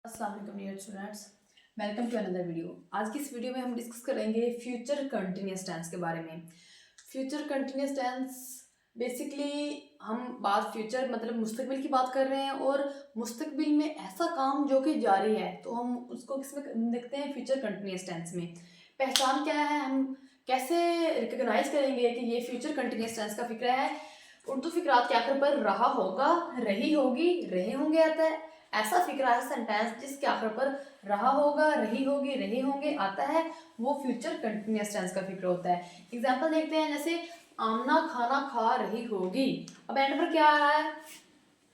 अस्सलाम वालेकुम dear students, welcome to another video. आज की इस वीडियो में हम डिस्कस करेंगे फ्यूचर कंटिन्यूअस टेंस के बारे में। फ्यूचर कंटिन्यूअस टेंस बेसिकली हम बात फ्यूचर मतलब मुस्तकबिल की बात कर रहे हैं और मुस्तकबिल में ऐसा काम जो कि जारी है तो हम उसको किसमें देखते हैं, फ्यूचर कंटिन्यूअस टेंस में। पहचान क्या है, हम कैसे रिकग्नाइज करेंगे कि ये फ्यूचर कंटिन्यूअस टेंस का फिक्र है। उर्दू फिक्रात के आखिर पर रहा होगा, रही होगी, रहे होंगे आता है। ऐसा फिक्रा है सेंटेंस जिसके आखिर पर रहा होगा, रही होगी, रहे होंगे आता है, वो फ्यूचर कंटिन्यूअस टेंस का फिक्र होता है। एग्जांपल देखते हैं, जैसे आमना खाना खा रही होगी। अब एंड पर क्या आ रहा है,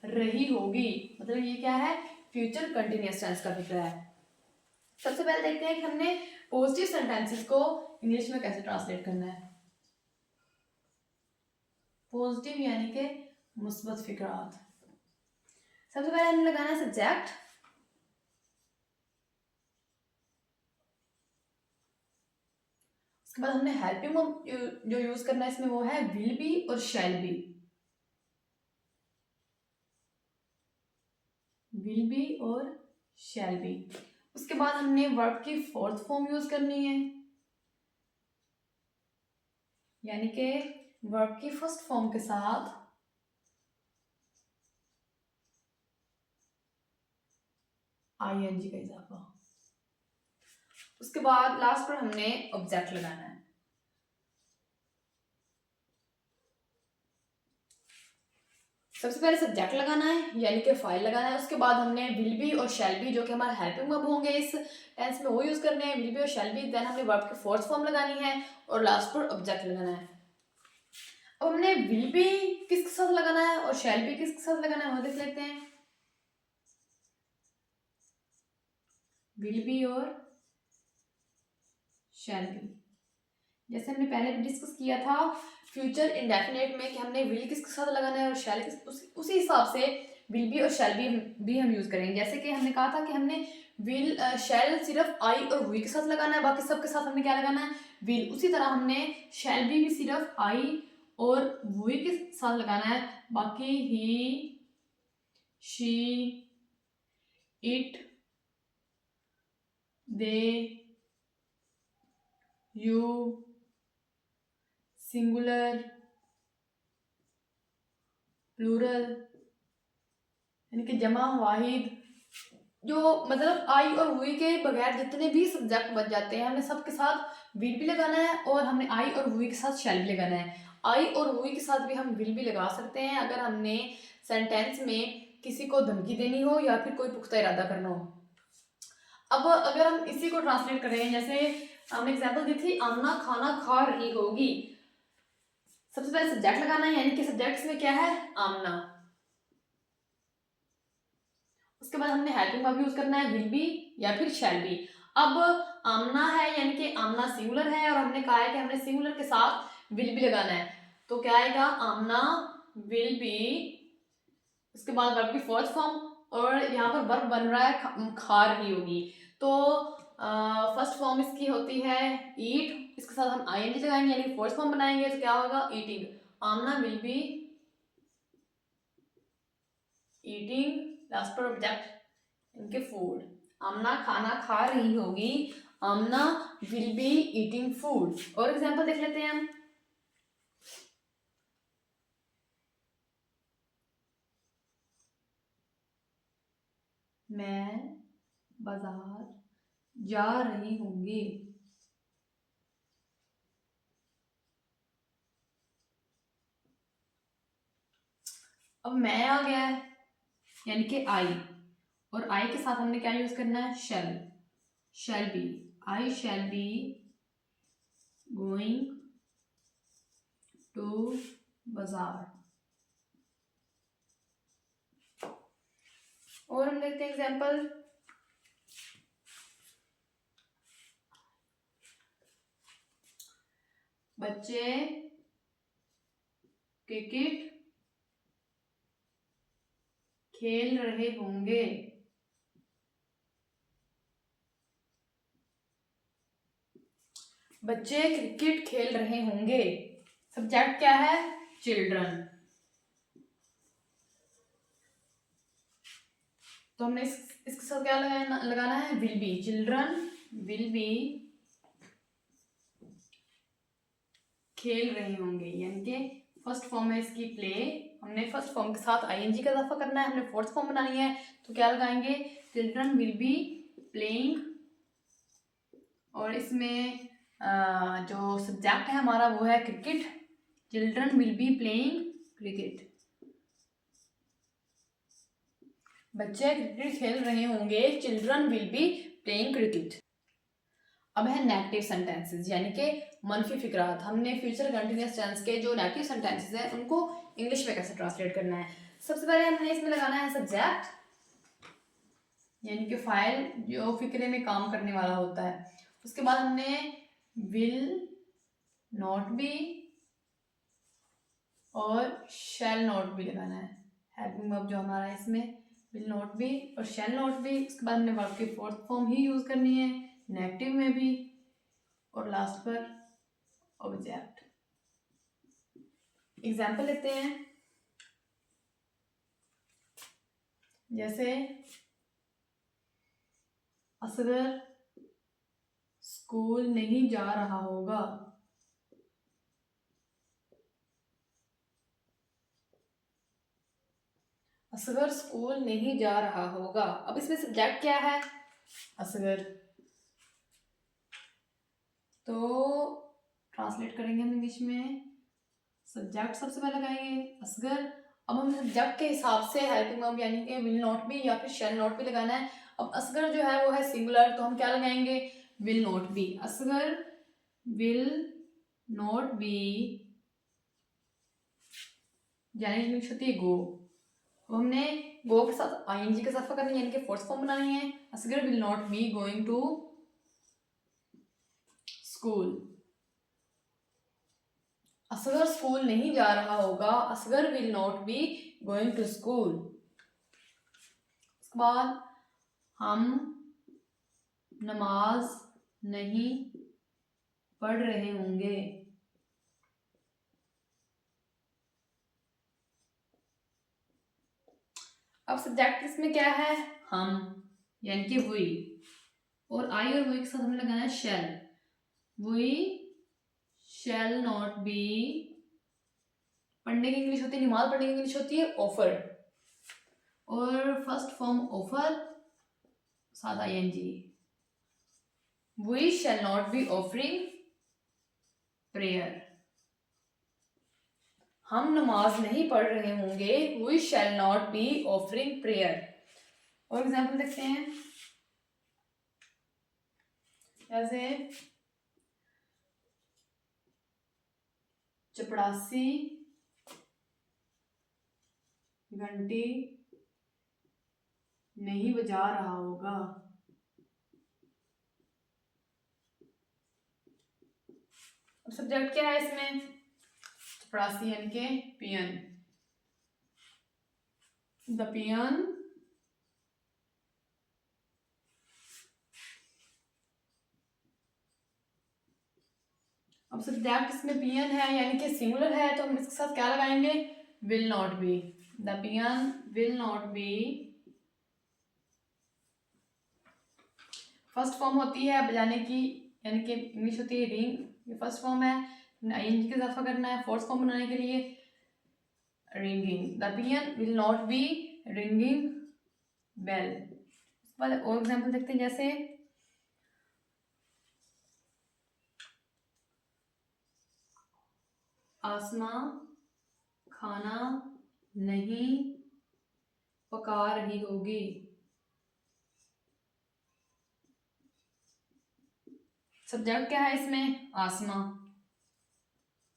रही होगी, मतलब ये क्या है, फ्यूचर कंटिन्यूअस टेंस का फिक्र है। सबसे पहले देखते हैं कि हमने पॉजिटिव सेंटेंसेस को इंग्लिश में कैसे ट्रांसलेट करना है। पॉजिटिव यानी कि मुस्बत फिक्रात। सबसे पहले हमने लगाना है सब्जेक्ट। उसके बाद हमने हेल्पिंग जो यूज करना है इसमें वो है विल बी और शैल बी। विल बी और शैल बी। उसके बाद हमने वर्ब की फोर्थ फॉर्म यूज करनी है, यानी कि वर्ब की फर्स्ट फॉर्म के साथ आईएनजी का इजाफा। उसके बाद लास्ट पर हमने ऑब्जेक्ट लगाना है। सबसे पहले सब्जेक्ट लगाना है यानी कि फाइल लगाना है। उसके बाद हमने विल बी और शैल बी जो कि हमारे हेल्पिंग वर्ब होंगे इस टेंस में वो यूज करने हैं, विल बी और शैल बी। देन हमने वर्ब की फोर्थ फॉर्म लगानी है और लास्ट पर ऑब्जेक्ट लगाना है। अब हमने विल बी किसके साथ लगाना है और शैल बी किसके साथ लगाना है वो देख लेते हैं। विल बी और शैल बी, जैसे हमने पहले भी डिस्कस किया था फ्यूचर इंडेफिनेट में कि हमने विल किसके साथ लगाना है और शैल उसी हिसाब से विल बी और शैल बी हम यूज करेंगे। जैसे कि हमने कहा था कि हमने विल शैल सिर्फ आई और वी के साथ लगाना है, बाकी सबके साथ हमने क्या लगाना है, विल। उसी तरह हमने शैल बी भी सिर्फ आई और वी के साथ लगाना है, बाकी he, she, it, they, you, singular, plural यानी कि जमा, वाहिद, जो मतलब आई और हुई के बगैर जितने भी सब्जेक्ट बच जाते हैं हमें सबके साथ विल भी लगाना है और हमने आई और हुई के साथ शैल भी लगाना है। आई और हुई के साथ भी हम विल भी लगा सकते हैं अगर हमने सेंटेंस में किसी को धमकी देनी हो या फिर कोई पुख्ता इरादा करना हो। अब अगर हम इसी को ट्रांसलेट करें, जैसे हमने एग्जाम्पल दी थी आमना खाना खा रही होगी। सबसे पहले सब्जेक्ट लगाना है यानी कि सब्जेक्ट में क्या है, आमना। उसके बाद हमने हेल्पिंग वर्ब यूज करना है विल बी या फिर शैल बी। अब आमना है यानी कि आमना सिंगुलर है और हमने कहा है कि हमने सिंगुलर के साथ विल भी लगाना है, तो क्या आएगा, आमना विल बी। उसके बाद वर्ब की फोर्थ फॉर्म और यहाँ पर वर्ब बन रहा है खा रही होगी, तो फर्स्ट फॉर्म इसकी होती है ईट, इसके साथ हम आईएनजी लगाएंगे यानी फोर्थ फॉर्म बनाएंगे तो क्या होगा, eating. Amna will be eating, last पर ऑब्जेक्ट इनके फूड। आमना खाना खा रही होगी, Amna will be eating food. और एग्जांपल देख लेते हैं हम। मैं बाजार जा रही होंगी। अब मैं आ गया है यानी कि आई, और आई के साथ हमने क्या यूज करना है, shall. Shall be, I shall be going to bazaar. और हम देखते हैं एग्जांपल। बच्चे क्रिकेट खेल रहे होंगे। बच्चे क्रिकेट खेल रहे होंगे, सब्जेक्ट क्या है, चिल्ड्रन। तो हमने इसके साथ क्या लगाना है, will be. Children will be खेल रहे होंगे, यानी कि फर्स्ट फॉर्म है इसकी प्ले। हमने फर्स्ट फॉर्म के साथ आईएनजी का इजाफा करना है, हमने फोर्थ फॉर्म बनानी है, तो क्या लगाएंगे, चिल्ड्रन विल बी प्लेइंग। और इसमें जो सब्जेक्ट है हमारा वो है cricket. Children will be playing cricket. बच्चे क्रिकेट खेल रहे होंगे, children will be playing cricket. अब है नेगेटिव सेंटेंसेस, यानी कि मनफी फिक्रात। हमने फ्यूचर कंटिन्यूअस टेंस के जो नेगेटिव सेंटेंसेस हैं उनको इंग्लिश में कैसे ट्रांसलेट करना है। सबसे पहले हमने इसमें लगाना है सब्जेक्ट, यानी कि फाइल जो फिक्रे में काम करने वाला होता है। उसके बाद हमने विल नॉट बी और शैल नॉट बी लगाना है। हेल्पिंग वर्ब जो हमारा है इसमें विल नॉट बी और शैल नॉट बी। उसके बाद हमने वर्ब की फोर्थ फॉर्म ही यूज करनी है, नेगेटिव में भी, और लास्ट पर ऑब्जेक्ट। एग्जाम्पल लेते हैं, जैसे असगर स्कूल नहीं जा रहा होगा। असगर स्कूल नहीं जा रहा होगा। अब इसमें सब्जेक्ट क्या है, असगर, तो ट्रांसलेट करेंगे हम इंग्लिश में, सब्जेक्ट सबसे पहले लगाएंगे असगर। अब हम सब्जेक्ट के हिसाब से हेल्पिंग वर्ब यानी कि विल नॉट बी या फिर शैल नॉट बी लगाना है। अब असगर जो है वो है सिंगुलर, तो हम क्या लगाएंगे, will not be. Asghar will not be, यानी इंग्लिश होती है गो। अब हमने गो के साथ आईएनजी का इजाफा करना है, यानी कि फोर्थ फॉर्म बनानी है। Asghar will not be going to school. Asghar school नहीं जा रहा होगा, Asghar will not be going to school. उसके बाद हम नमाज नहीं पढ़ रहे होंगे। अब सब्जेक्ट इसमें क्या है, हम, यानी कि वी, और आई और वी के साथ हमने लगाना है शैल। वी शैल नॉट बी, पढ़ने की इंग्लिश होती है, नमाज पढ़ने की इंग्लिश होती है ऑफर, और फर्स्ट फॉर्म ऑफर सादा ING. We shall not be offering prayer. हम नमाज नहीं पढ़ रहे होंगे, we shall not be offering prayer. और एग्जाम्पल देखते हैं, जैसे चपरासी घंटी नहीं बजा रहा होगा। अब सब्जेक्ट क्या है इसमें, चपरासी यानी कि पियन। द पियन अब सब्जेक्ट इसमें पियन है यानी कि सिंगुलर है, तो हम इसके साथ क्या लगाएंगे, will not B. The peon will not B. First form होती है बजाने की, यानी कि इंग्लिश होती है रिंग, ये फर्स्ट फॉर्म है, आईएनजी का इजाफा करना है फोर्थ फॉर्म बनाने के लिए, ringing. The peon will not be ringing bell. उसके बाद और एग्जाम्पल देखते हैं, जैसे आसमा खाना नहीं पका रही होगी। सब्जेक्ट क्या है इसमें, आसमा।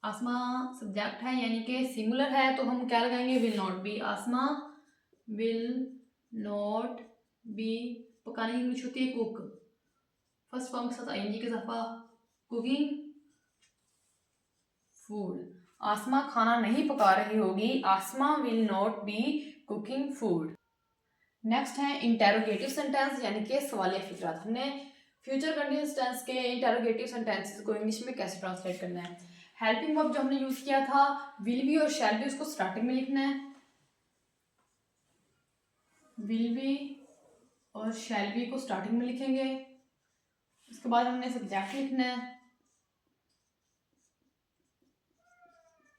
आसमा सब्जेक्ट है यानी कि सिंगुलर है, तो हम क्या लगाएंगे, will not B. Asma will not B, पकाने की इंग्लिश होती है कुक, फर्स्ट फॉर्म के साथ आईएनजी के इजाफा, कुकिंग फूड। आसमा खाना नहीं पका रही होगी, Asma will not be cooking food. Next है इंटेरोगेटिव सेंटेंस, यानी कि सवालिया फिक्रात। हमने फ्यूचर कंटिन्यूअस टेंस के इंटेरोगेटिव सेंटेंसेस को इंग्लिश में कैसे ट्रांसलेट करना है। हेल्पिंग वर्ब जो हमने यूज किया था विल बी और शैल बी, उसको स्टार्टिंग में लिखना है। विल बी और शैल बी को स्टार्टिंग में लिखेंगे। उसके बाद हमने सब्जेक्ट लिखना है,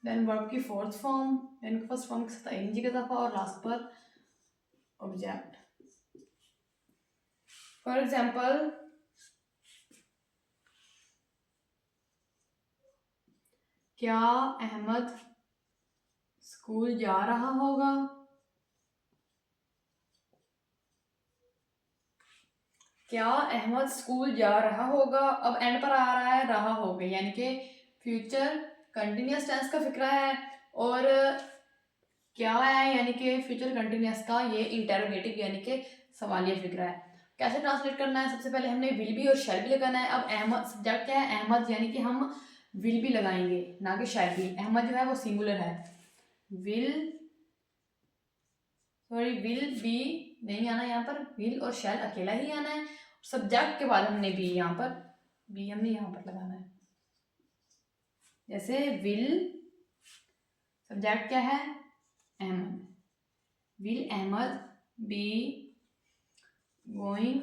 देन वर्ब की fourth form, then first form के साथ आईएनजी का इजाफा और लास्ट पर ऑब्जेक्ट। फॉर एग्जाम्पल, क्या अहमद स्कूल जा रहा होगा? क्या अहमद स्कूल जा रहा होगा? अब एंड पर आ रहा है रहा होगा, यानी कि फ्यूचर कंटिन्यूअस टेंस का फिक्रा है, और क्या है यानी कि फ्यूचर कंटिन्यूअस का ये इंटेरोगेटिव यानी कि सवालिया फिक्रा है। कैसे ट्रांसलेट करना है? सबसे पहले हमने विल बी और शैल बी लगाना है। अब अहमद सब्जेक्ट क्या है? अहमद, यानी कि हम विल बी लगाएंगे ना कि शैल बी। अहमद जो है वो सिंगुलर है, विल बी नहीं आना यहाँ पर, विल और शैल अकेला ही आना है। सब्जेक्ट के बाद हमने बी यहाँ पर, बी हमने यहाँ पर लगाना है। जैसे विल, सब्जेक्ट क्या है? Ahmed, will Ahmed be going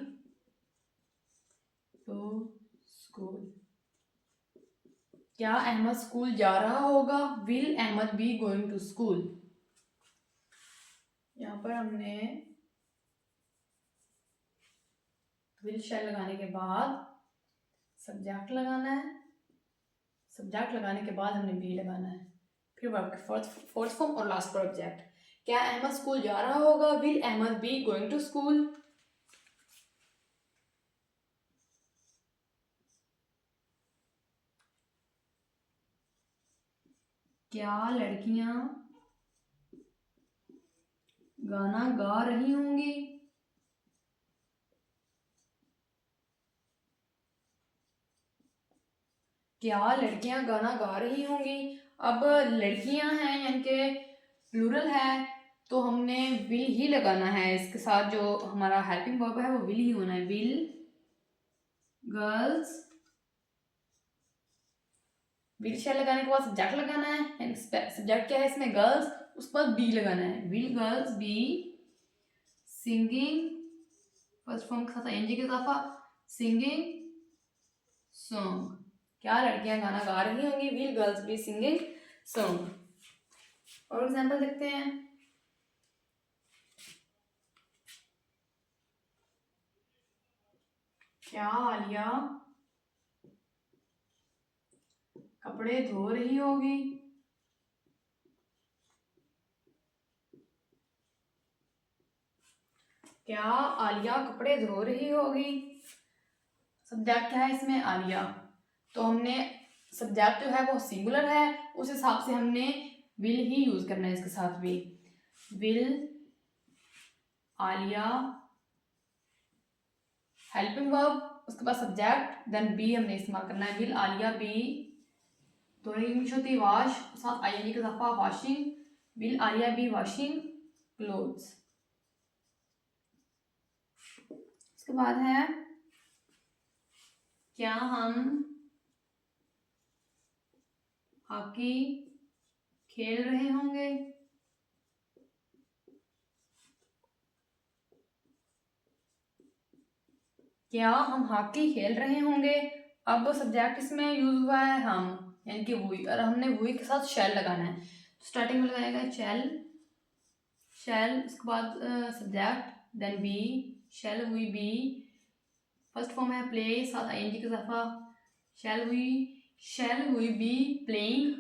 to school? क्या अहमद स्कूल जा रहा होगा? Will Ahmed be going to school? यहाँ पर हमने विल शैल लगाने के बाद सब्जेक्ट लगाना है, सब्जेक्ट लगाने के बाद हमने बी लगाना है, फिर वर्ब की फोर्थ फॉर्म और लास्ट पर ऑब्जेक्ट। क्या अहमद स्कूल जा रहा होगा? Will Ahmed be going to school? क्या लड़कियां गाना गा रही होंगी? क्या लड़कियां गाना गा रही होंगी? अब लड़कियां हैं यानी कि प्लूरल है, तो हमने विल ही लगाना है इसके साथ। जो हमारा हेल्पिंग वर्ब है वो विल ही होना है, विल गर्ल्स। विल शैल लगाने के बाद सब्जेक्ट लगाना है, सब्जेक्ट क्या है इसमें? गर्ल्स, उस पर बी लगाना है, will girls be singing, first form के साथ आईएनजी का इजाफा, सिंगिंग सॉन्ग। क्या लड़कियां गाना गा रही होंगी? Will girls be singing song. और एग्जांपल देखते हैं। क्या आलिया कपड़े धो रही होगी? क्या आलिया कपड़े धो रही होगी? सब्जेक्ट क्या है इसमें? आलिया, तो हमने सब्जेक्ट जो है वो सिंगुलर है, उस हिसाब से हमने विल ही यूज करना है इसके साथ भी। विल आलिया हेल्पिंग वर्ब, उसके बाद सब्जेक्ट, देन बी हमने इस्तेमाल करना है। विल आलिया बी, दोनों इंग्लिश होती है वॉश, साथ आईएनजी का इजाफा washing, will Aliya be washing clothes. उसके बाद है क्या हम हॉकी खेल रहे होंगे? क्या हम हॉकी खेल रहे होंगे? अब सब्जेक्ट इसमें यूज हुआ है हम, यानी कि वही, और हमने वही के साथ शैल लगाना है। स्टार्टिंग में लगाएगा शैल, शैल, उसके बाद सब्जेक्ट, देन बी, शैल हुई बी, फर्स्ट फॉर्म है प्ले, साथ आईएनजी का इजाफा, शैल हुई बी प्लेइंग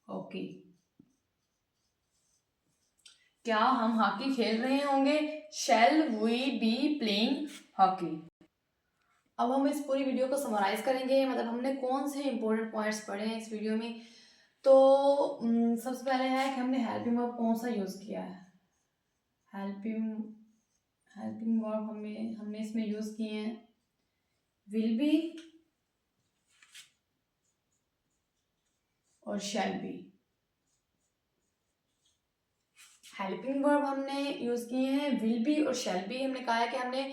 हॉकी। क्या हम हॉकी खेल रहे होंगे? Shall we be playing hockey. अब हम इस पूरी वीडियो को समराइज करेंगे, मतलब हमने कौन से इंपॉर्टेंट पॉइंट्स पढ़े हैं इस वीडियो में। तो सबसे पहले है कि हमने हेल्पिंग वर्ब कौन सा यूज़ किया है। हेल्पिंग वर्ब हमने इसमें यूज़ किए हैं विल बी और शैल बी। हेल्पिंग वर्ब हमने यूज़ किए हैं विल बी और शैल बी। हमने कहा है कि हमने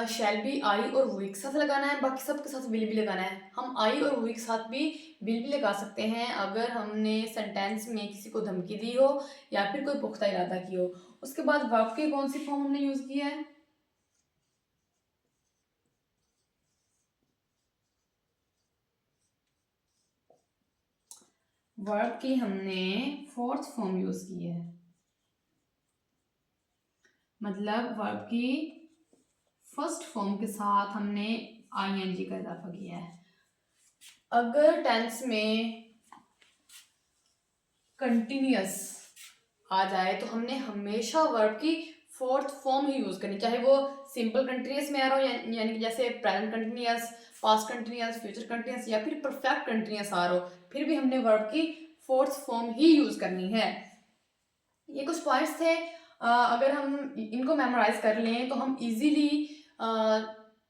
शैल बी आई और वुई के साथ लगाना है, बाकी सब के साथ विल बी लगाना है। हम आई और वुई के साथ भी विल बी लगा सकते हैं अगर हमने सेंटेंस में किसी को धमकी दी हो या फिर कोई पुख्ता इरादा की हो। उसके बाद वर्ब की कौन सी फॉर्म हमने यूज़ किया है? वर्ब की हमने फोर्थ फॉर्म यूज की है, मतलब वर्ब की फर्स्ट फॉर्म के साथ हमने आईएनजी का इजाफा किया है। अगर टेंस में कंटिन्यूअस आ जाए तो हमने हमेशा वर्ब की फोर्थ फॉर्म ही यूज करनी, चाहे वो सिंपल कंटिन्यूअस में आ रहा हो यानी कि जैसे present continuous, past continuous, future continuous या फिर परफेक्ट कंटिन्यूअस आ रहा हो, फिर भी हमने वर्ब की फोर्थ फॉर्म ही यूज करनी है। ये कुछ पॉइंट्स थे, अगर हम इनको मेमोराइज कर लें तो हम इजीली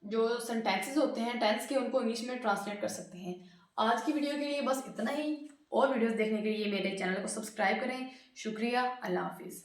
जो सेंटेंसेस होते हैं टेंस के उनको इंग्लिश में ट्रांसलेट कर सकते हैं। आज की वीडियो के लिए बस इतना ही। और वीडियोस देखने के लिए मेरे चैनल को सब्सक्राइब करें। शुक्रिया। अल्लाह हाफिज़।